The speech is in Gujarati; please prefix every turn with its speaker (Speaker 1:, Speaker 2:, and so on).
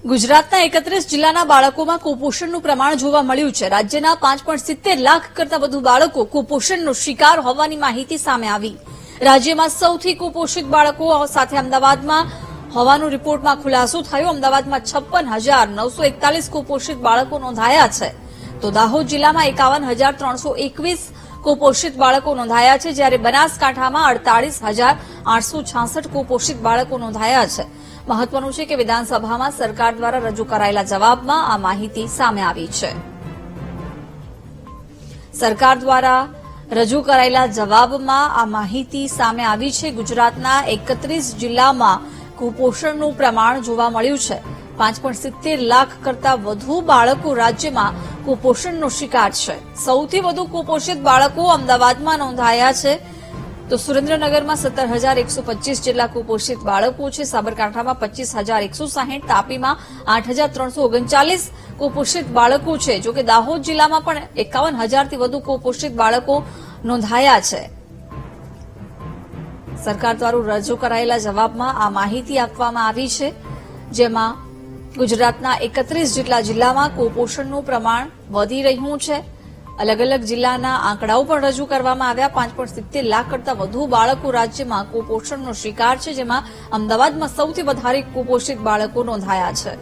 Speaker 1: ગુજરાતના 31 જિલ્લાના બાળકોમાં કુપોષણનું પ્રમાણ જોવા મળ્યું છે। રાજ્યના 5.70 લાખ કરતા વધુ બાળકો કુપોષણનો શિકાર હોવાની માહિતી સામે આવી। રાજ્યમાં સૌથી કુપોષિત બાળકો સાથે અમદાવાદમાં હોવાનો રિપોર્ટમાં ખુલાસો થયો। અમદાવાદમાં 56,941 કુપોષિત બાળકો નોંધાયા છે, તો દાહોદ જિલ્લામાં 51,321 કુપોષિત બાળકો નોંધાયા છે, જ્યારે બનાસકાંઠામાં 48,866 કુપોષિત બાળકો નોંધાયા છે। મહત્વનું છે કે વિધાનસભામાં સરકાર દ્વારા રજૂ કરાયેલા જવાબમાં આ માહિતી સામે આવી છે। સરકાર દ્વારા રજૂ કરાયેલા જવાબમાં આ માહિતી સામે આવી છે। ગુજરાતના 31 જિલ્લામાં કુપોષણનું પ્રમાણ જોવા મળ્યું છે। 5.70 લાખ કરતા વધુ બાળકો રાજ્યમાં કુપોષણનો શિકાર છે। સૌથી વધુ કુપોષિત બાળકો અમદાવાદમાં નોંધાયા છે, તો સુરેન્દ્રનગરમાં 17,125 જેટલા કુપોષિત બાળકો છે। સાબરકાંઠામાં 25,160, તાપીમાં 8,339 કુપોષિત બાળકો છે। જોકે દાહોદ જિલ્લામાં પણ 51,000થી વધુ કુપોષિત બાળકો નોંધાયા છે। સરકાર દ્વારા રજૂ કરાયેલા જવાબમાં આ માહિતી આપવામાં આવી છે, જેમાં ગુજરાતના 31 જેટલા જિલ્લામાં કુપોષણનું પ્રમાણ વધી રહ્યું છે। અલગ અલગ જિલ્લાના આંકડાઓ પણ રજૂ કરવામાં આવ્યા। 5.70 લાખ કરતા વધુ બાળકો રાજ્યમાં કુપોષણનો શિકાર છે, જેમાં અમદાવાદમાં સૌથી વધારે કુપોષિત બાળકો નોંધાયા છે।